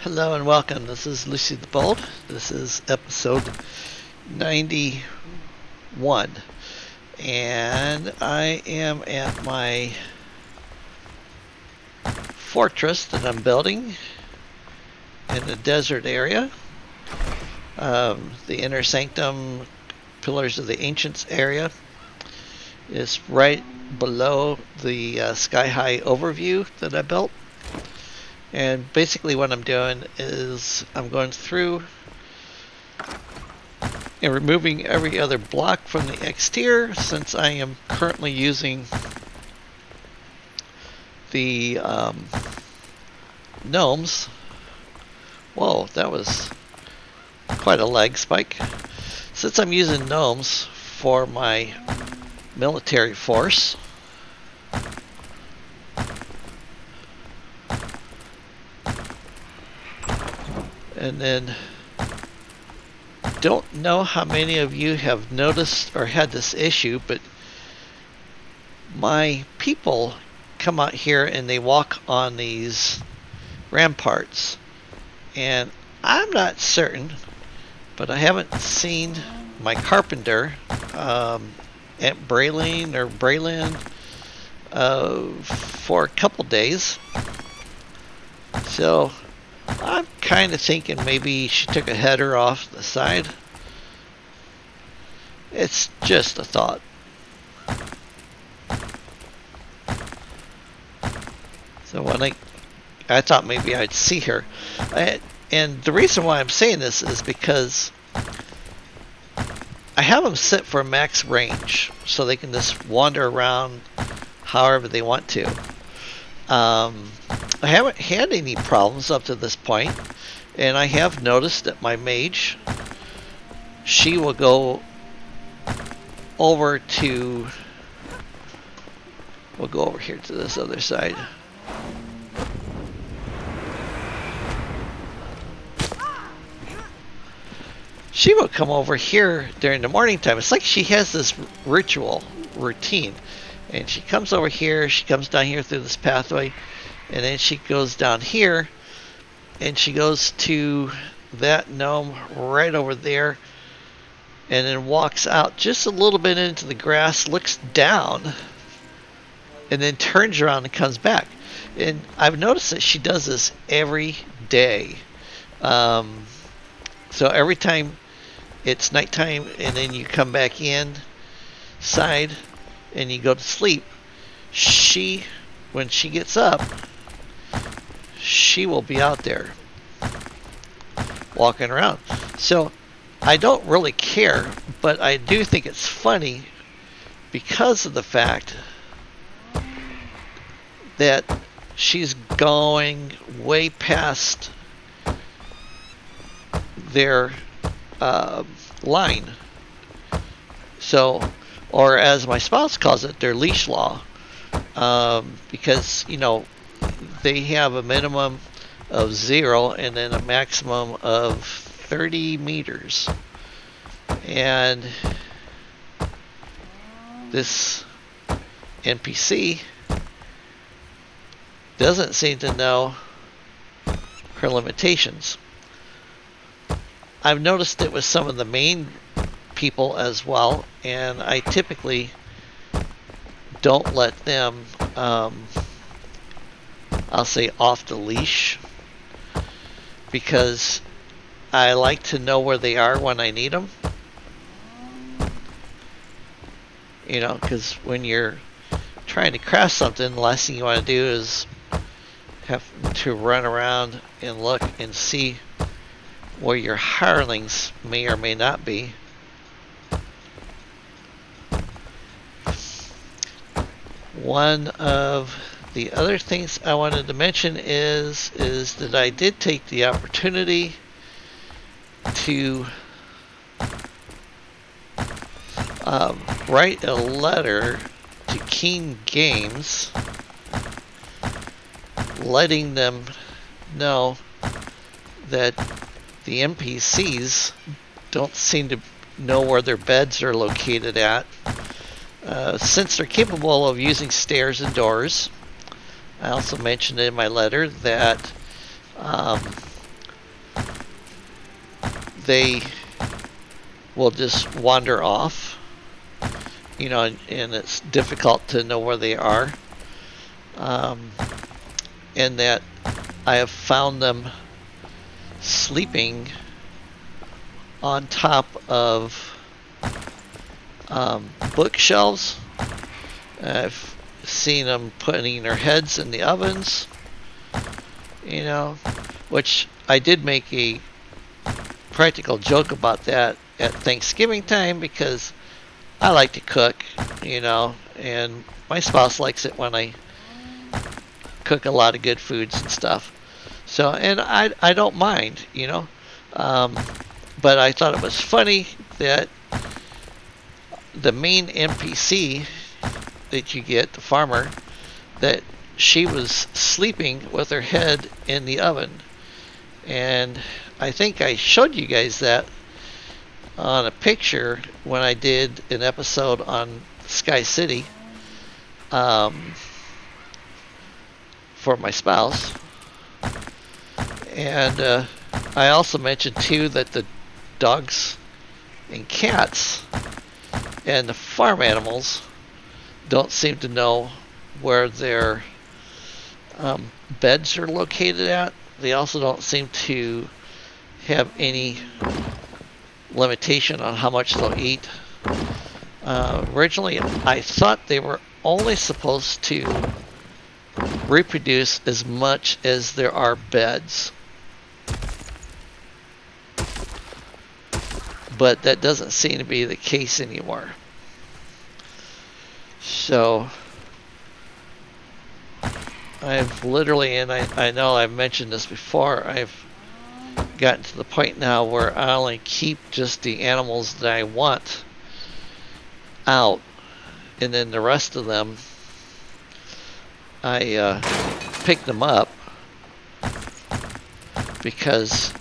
Hello and welcome. This is Lucy the Bold. This is episode 91. And I am at my fortress that I'm building in the desert area. The Inner Sanctum Pillars of the Ancients area is right below the sky-high overview that I built. And basically what I'm doing is I'm going through and removing every other block from the exterior, since I am currently using the gnomes. Whoa, that was quite a lag spike. Since I'm using gnomes for my military force, and then don't know how many of you have noticed or had this issue, but my people come out here and they walk on these ramparts, and I'm not certain, but I haven't seen my carpenter at Braylon for a couple days. So I'm kind of thinking maybe she took a header off the side. It's just a thought. So when I thought maybe I'd see her. And the reason why I'm saying this is because I have them set for max range, so they can just wander around however they want to. I haven't had any problems up to this point, and I have noticed that my mage, she will go over to, we'll go over here to this other side. She will come over here during the morning time. It's like she has this routine, and she comes over here, she comes down here through this pathway, and then she goes down here and she goes to that gnome right over there, and then walks out just a little bit into the grass, looks down, and then turns around and comes back. And I've noticed that she does this every day. So every time it's nighttime and then you come back inside and you go to sleep, when she gets up, she will be out there walking around. So I don't really care, but I do think it's funny because of the fact that she's going way past their line. So, or as my spouse calls it, their leash law. Because, you know, they have a minimum of 0 and then a maximum of 30 meters. And this NPC doesn't seem to know her limitations. I've noticed it with some of the main people as well, and I typically don't let them, I'll say, off the leash, because I like to know where they are when I need them. You know, because when you're trying to craft something, the last thing you want to do is have to run around and look and see where your hirelings may or may not be. One of the other things I wanted to mention is that I did take the opportunity to write a letter to King Games, letting them know that the NPCs don't seem to know where their beds are located at. Since they're capable of using stairs and doors, I also mentioned in my letter that they will just wander off, and it's difficult to know where they are. And that I have found them sleeping on top of bookshelves. I've seen them putting their heads in the ovens, which I did make a practical joke about that at Thanksgiving time because I like to cook, and my spouse likes it when I cook a lot of good foods and stuff. So, and I don't mind, but I thought it was funny that the main NPC that you get, the farmer, that she was sleeping with her head in the oven. And I think I showed you guys that on a picture when I did an episode on Sky City for my spouse. And I also mentioned too that the dogs and cats and the farm animals don't seem to know where their beds are located at. They also don't seem to have any limitation on how much they'll eat. Originally, I thought they were only supposed to reproduce as much as there are beds. But that doesn't seem to be the case anymore. So I've literally, and I know I've mentioned this before, I've gotten to the point now where I only keep just the animals that I want out, and then the rest of them I pick them up because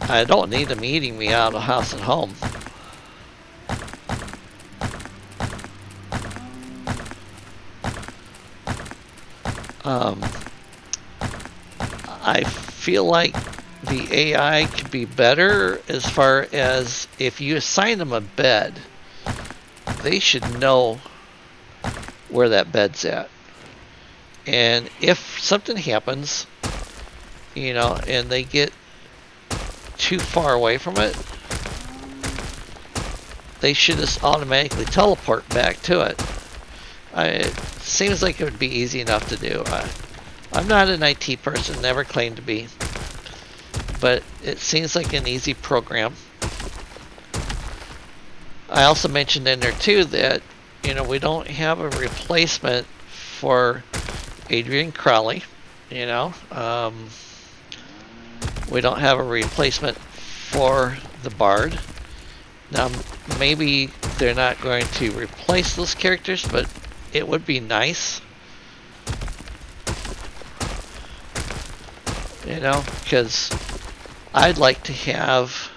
I don't need them eating me out of house and home. I feel like the AI could be better as far as if you assign them a bed, they should know where that bed's at. And if something happens, and they get too far away from it, they should just automatically teleport back to it. It seems like it would be easy enough to do. I'm not an IT person, never claimed to be, but it seems like an easy program. I also mentioned in there too that we don't have a replacement for Adrian Crowley. We don't have a replacement for the Bard. Now, maybe they're not going to replace those characters, but it would be nice. Because I'd like to have,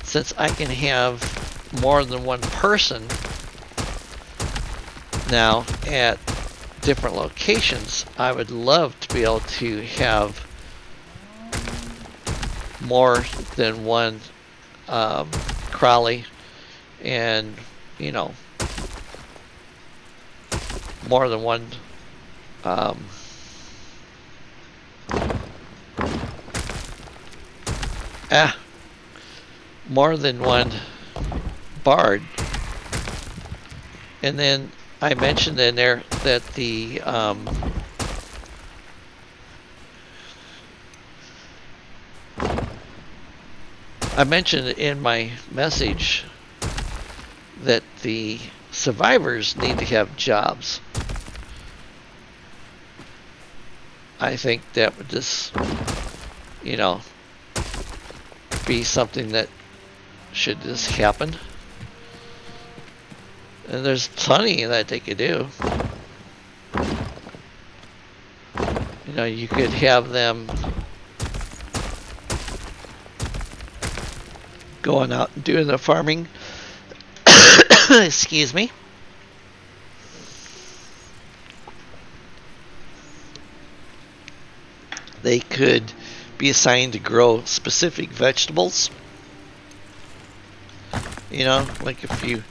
since I can have more than one person now at different locations, I would love to be able to have more than one Crowley, and more than one more than one Bard. And then I mentioned in there that the I mentioned in my message that the survivors need to have jobs. I think that would just, be something that should just happen. And there's plenty that they could do. You could have them going out and doing the farming. Excuse me. They could be assigned to grow specific vegetables. You know, like if you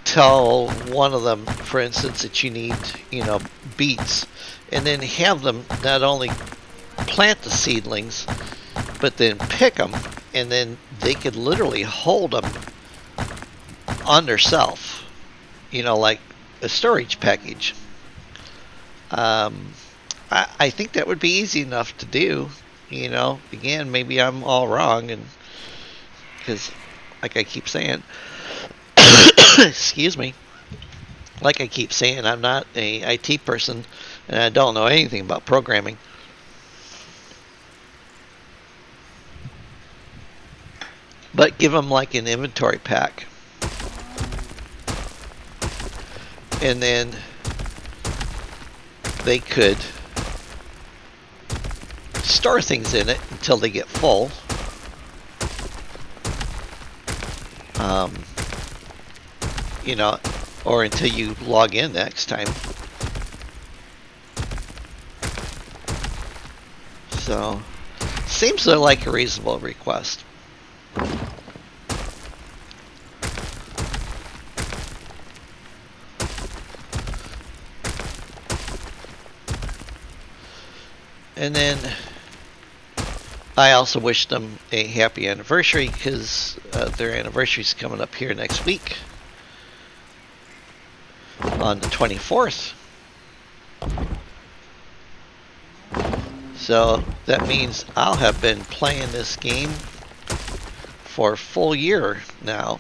tell one of them, for instance, that you need, you know, beets, and then have them not only plant the seedlings, but then pick them, and then they could literally hold them on their self, you know, like a storage package. I think that would be easy enough to do. You know, again, maybe I'm all wrong, and because, like I keep saying, excuse me, like I keep saying, I'm not a IT person, and I don't know anything about programming. But give them like an inventory pack, and then they could store things in it until they get full. You know, or until you log in next time. So, seems like a reasonable request. And then I also wish them a happy anniversary, because their anniversary is coming up here next week on the 24th. So that means I'll have been playing this game for a full year now.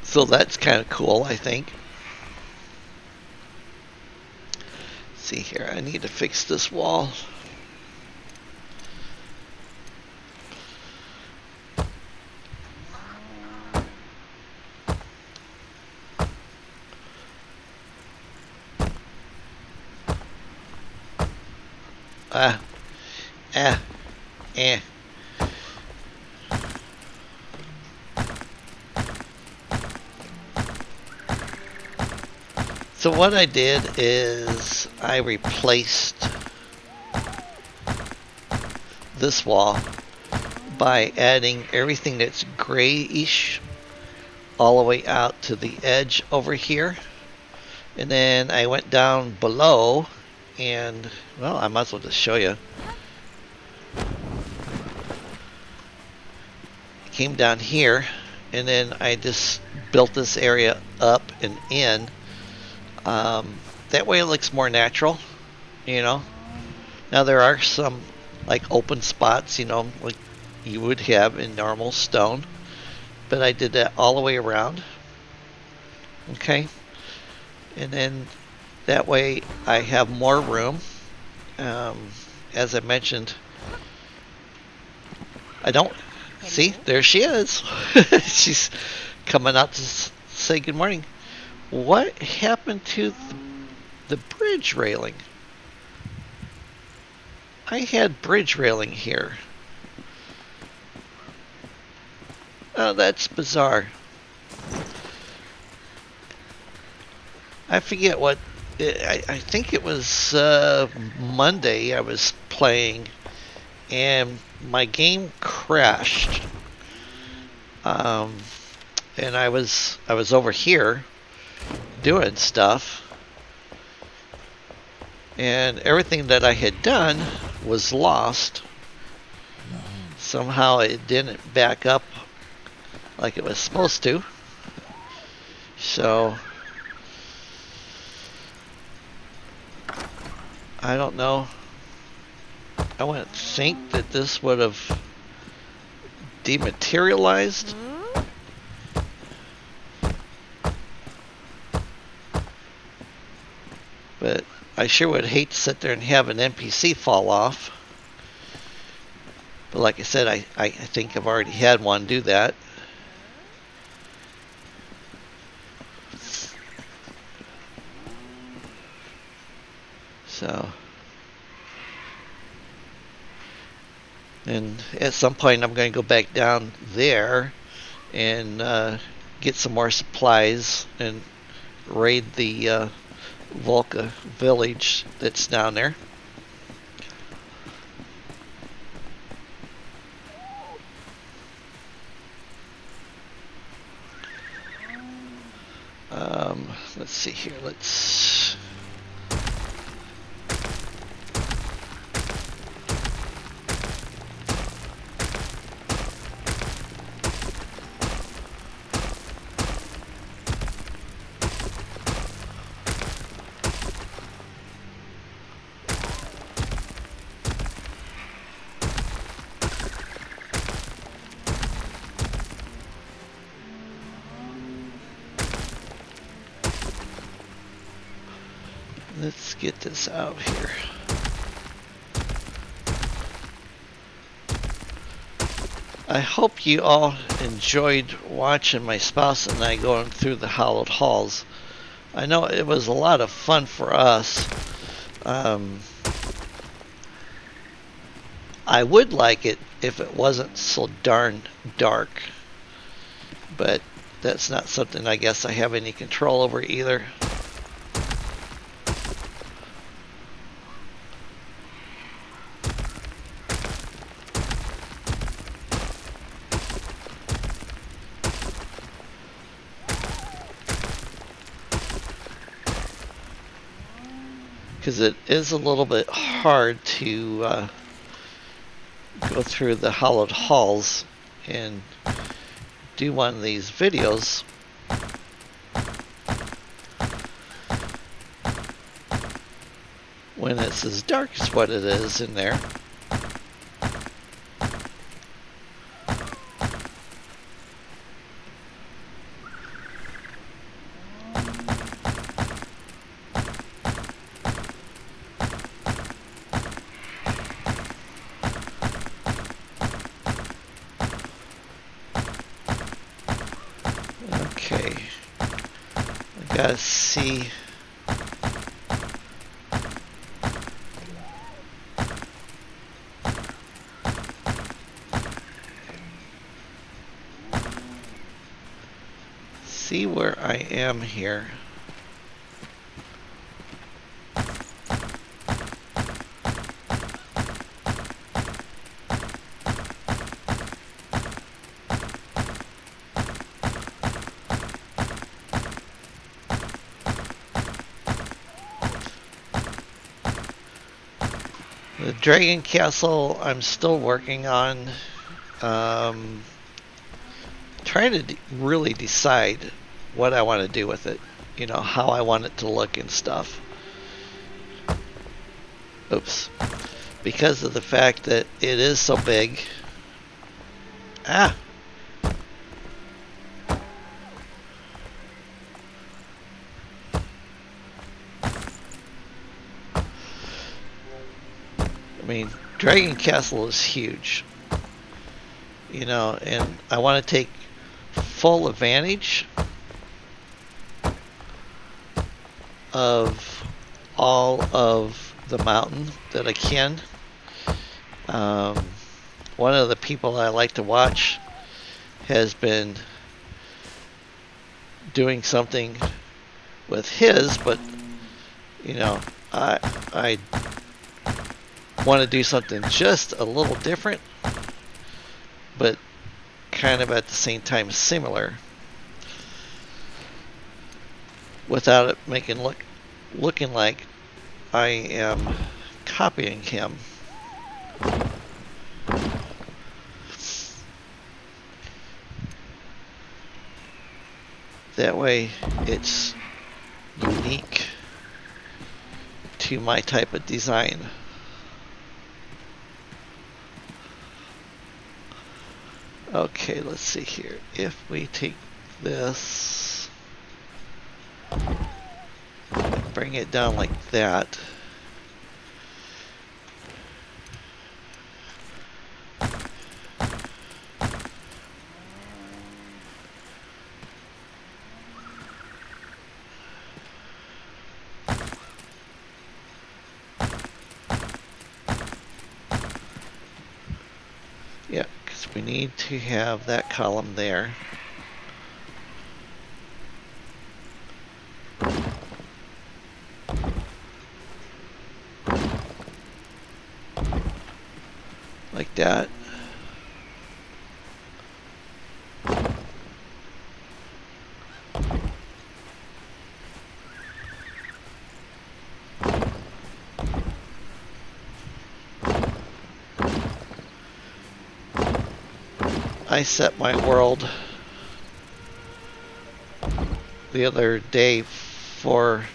So that's kind of cool, I think. Let's see here, I need to fix this wall. Eh. So what I did is I replaced this wall by adding everything that's grayish all the way out to the edge over here. And then I went down below and, well, I might as well just show you. Came down here, and then I just built this area up and in. That way it looks more natural, you know. Now there are some like open spots, you know, like you would have in normal stone, but I did that all the way around. Okay, and then that way I have more room. As I mentioned, I don't see, there she is. She's coming out to say good morning. What happened to the bridge railing? I had bridge railing here. Oh, that's bizarre. I forget what, I think it was Monday I was playing and my game crashed. And I was over here doing stuff, and everything that I had done was lost. Somehow it didn't back up like it was supposed to. So I don't know. I wouldn't think that this would have dematerialized. But I sure would hate to sit there and have an NPC fall off. But like I said, I think I've already had one do that. So, and at some point I'm going to go back down there and get some more supplies and raid the Volca village that's down there. Let's see here. Let's. Let's get this out here. I hope you all enjoyed watching my spouse and I going through the hollowed halls. I know it was a lot of fun for us. I would like it if it wasn't so darn dark, but that's not something I guess I have any control over either. Because it is a little bit hard to go through the hollowed halls and do one of these videos when it's as dark as what it is in there. Okay, I gotta see. See where I am here. The Dragon Castle I'm still working on. Trying to really decide what I want to do with it. You know, how I want it to look and stuff. Oops. Because of the fact that it is so big. Ah! I mean, Dragon Castle is huge, you know, and I want to take full advantage of all of the mountain that I can. One of the people I like to watch has been doing something with his, but you know, I want to do something just a little different, but kind of at the same time similar, without it looking like I am copying him. That way it's unique to my type of design. Okay, let's see here. If we take this, bring it down like that. Yeah, because we need to have that column there. Like that. I set my world the other day for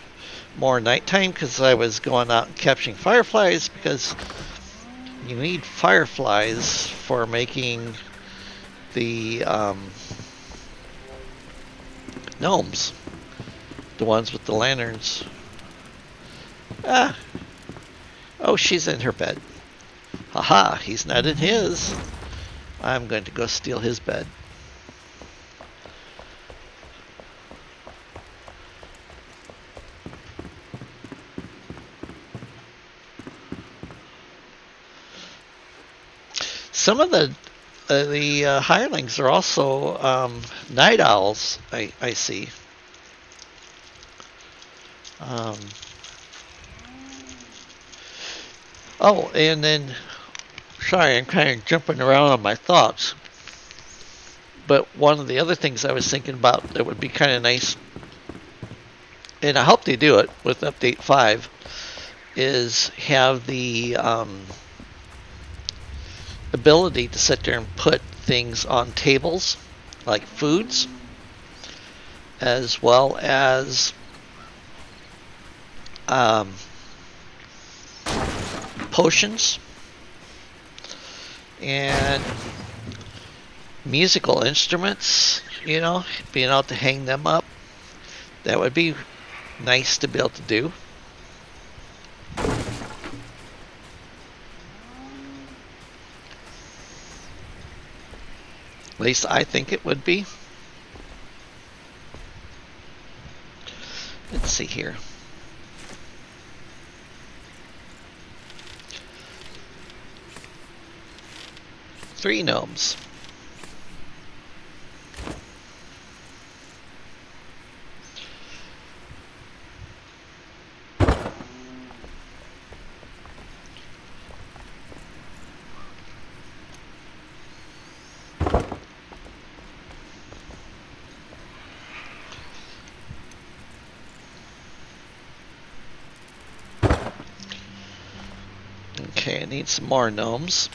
more nighttime because I was going out and catching fireflies, because you need fireflies for making the gnomes, the ones with the lanterns. Ah, oh, she's in her bed. Haha, he's not in his. I'm going to go steal his bed. Some of the hirelings are also night owls. I see. Oh, and then, sorry, I'm kind of jumping around on my thoughts. But one of the other things I was thinking about that would be kind of nice, and I hope they do it with Update 5, is have the ability to sit there and put things on tables, like foods, as well as potions and musical instruments, you know, being able to hang them up. That would be nice to be able to do. At least I think it would be. Let's see here. Three gnomes. Okay, I need some more gnomes.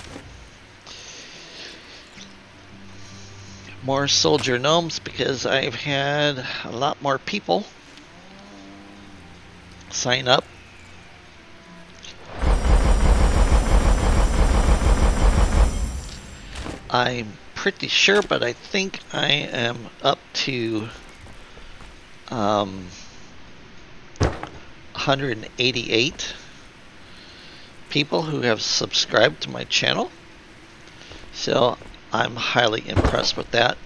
More soldier gnomes, because I've had a lot more people sign up. I'm pretty sure, but I think I am up to 188 people who have subscribed to my channel. So I'm highly impressed with that.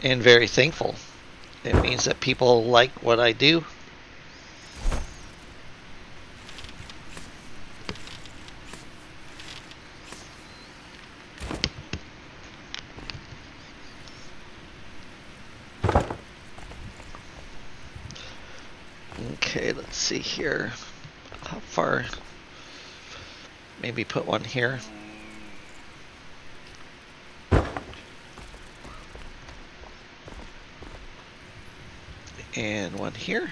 And very thankful. It means that people like what I do. Okay, let's see here. How far? Maybe put one here. And one here.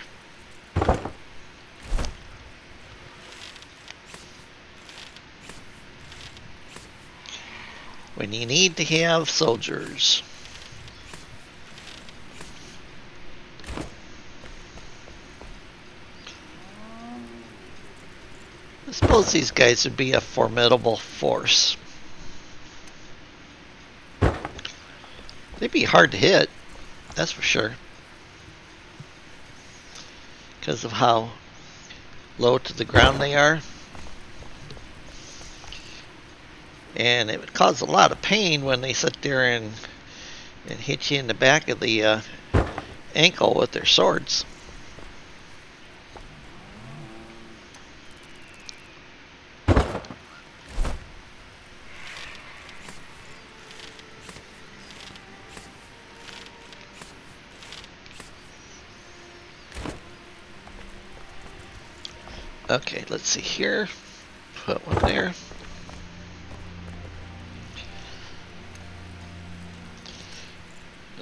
When you need to have soldiers. I suppose these guys would be a formidable force. They'd be hard to hit, that's for sure. Because of how low to the ground they are. And it would cause a lot of pain when they sit there and hit you in the back of the ankle with their swords. Okay, let's see here. Put one there.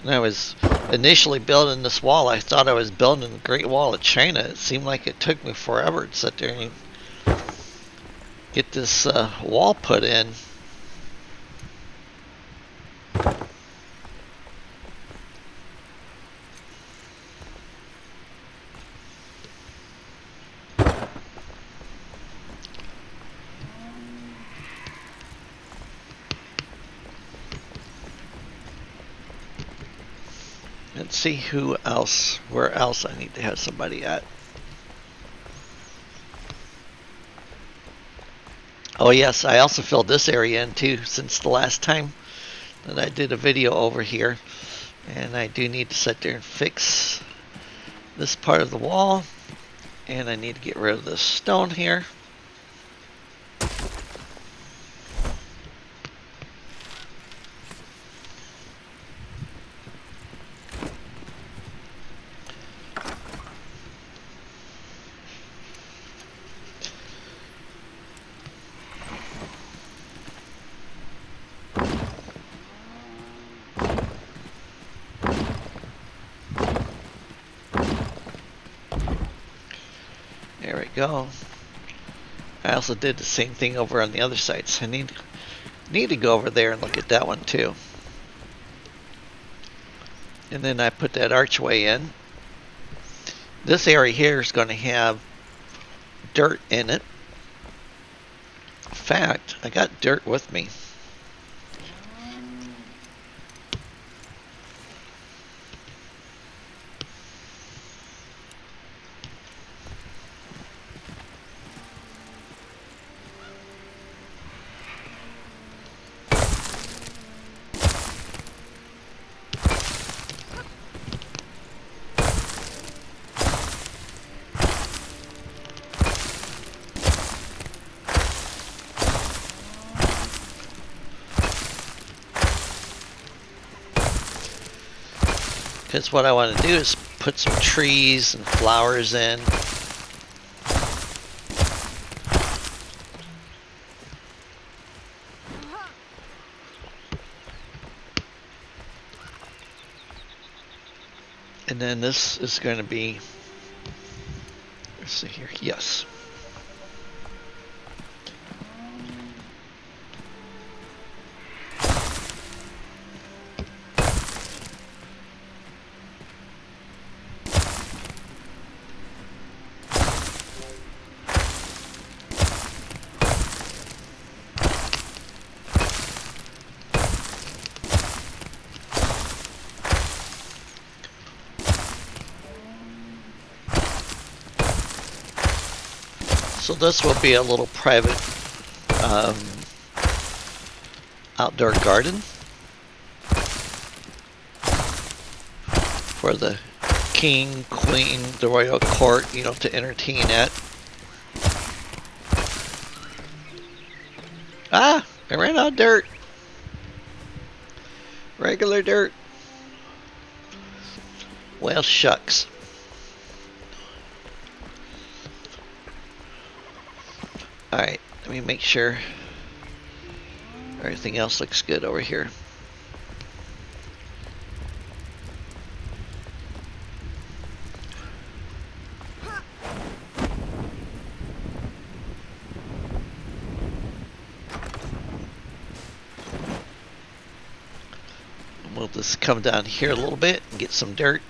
When I was initially building this wall, I thought I was building the Great Wall of China. It seemed like it took me forever to sit there and get this wall put in. Let's see where else I need to have somebody at. Oh yes, I also filled this area in too since the last time that I did a video over here. And I do need to sit there and fix this part of the wall. And I need to get rid of this stone here. There we go. I also did the same thing over on the other side, so I need to go over there and look at that one too. And then I put that archway in. This area here is going to have dirt in it. In fact, I got dirt with me. Because what I want to do is put some trees and flowers in. And then this is going to be, let's see here, yes. So this will be a little private outdoor garden for the king, queen, the royal court, you know, to entertain at. Ah, I ran out of dirt. Regular dirt. Well, shucks. Alright, let me make sure everything else looks good over here. We'll just come down here a little bit and get some dirt.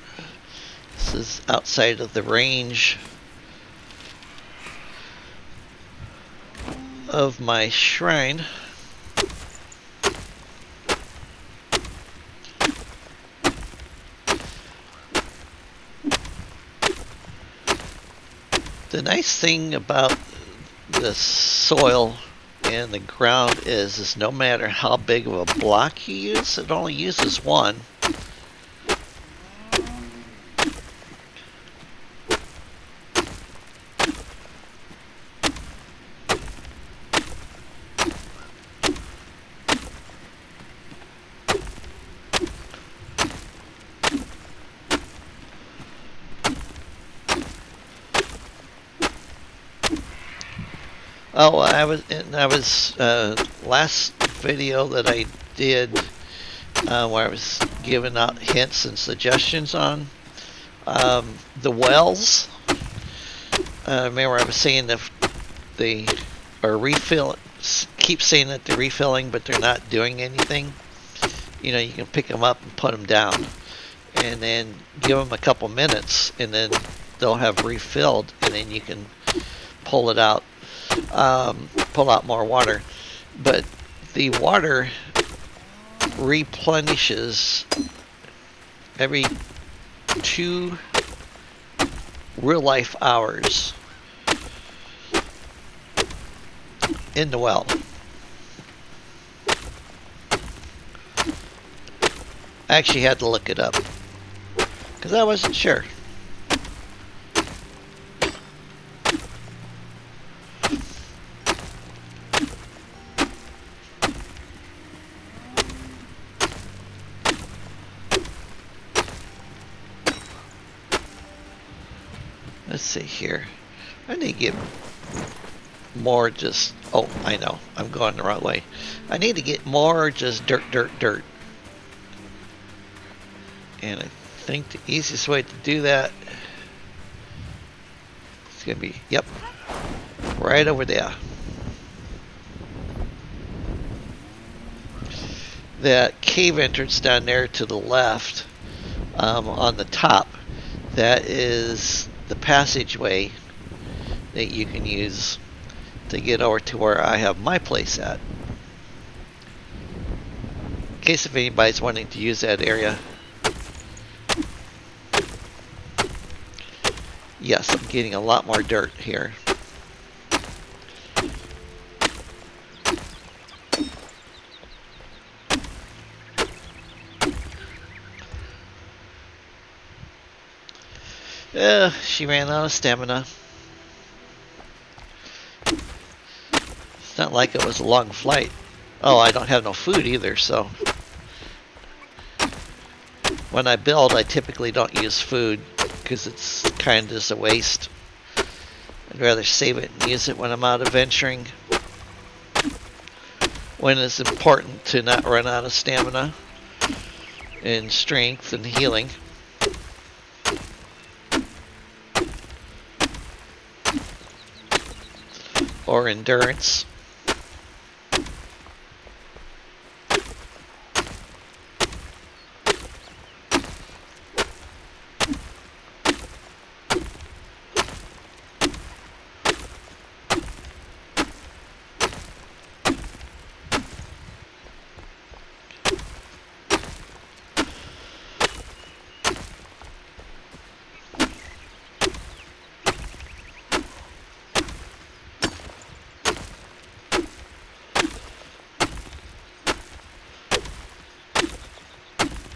This is outside of the range of my shrine. The nice thing about the soil and the ground is no matter how big of a block you use, it only uses one. Oh, I was last video that I did where I was giving out hints and suggestions on the wells. Remember, I was saying if they are refill, keep saying that they're refilling, but they're not doing anything. You know, you can pick them up and put them down, and then give them a couple minutes, and then they'll have refilled, and then you can pull it out, pull out more water. But the water replenishes every 2 real life hours in the well. I actually had to look it up because I wasn't sure. Let's see here. I need to get more just... Oh, I know. I'm going the wrong way. I need to get more just dirt, dirt, dirt. And I think the easiest way to do that is going to be, yep, right over there. That cave entrance down there to the left, on the top, that is the passageway that you can use to get over to where I have my place at. In case if anybody's wanting to use that area. Yes, I'm getting a lot more dirt here. She ran out of stamina. It's not like it was a long flight. Oh, I don't have no food either, so when I build, I typically don't use food because it's kind of just a waste. I'd rather save it and use it when I'm out adventuring, when it's important to not run out of stamina and strength and healing. Or endurance.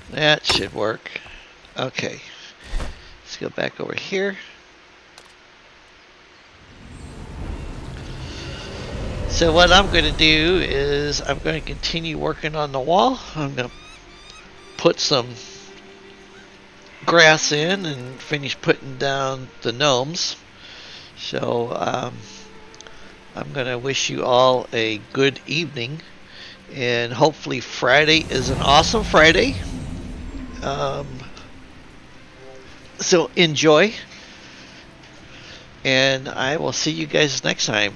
That should work. Okay, let's go back over here. So what I'm going to do is I'm going to continue working on the wall. I'm going to put some grass in and finish putting down the gnomes. So I'm going to wish you all a good evening, and hopefully Friday is an awesome Friday. So enjoy, and I will see you guys next time.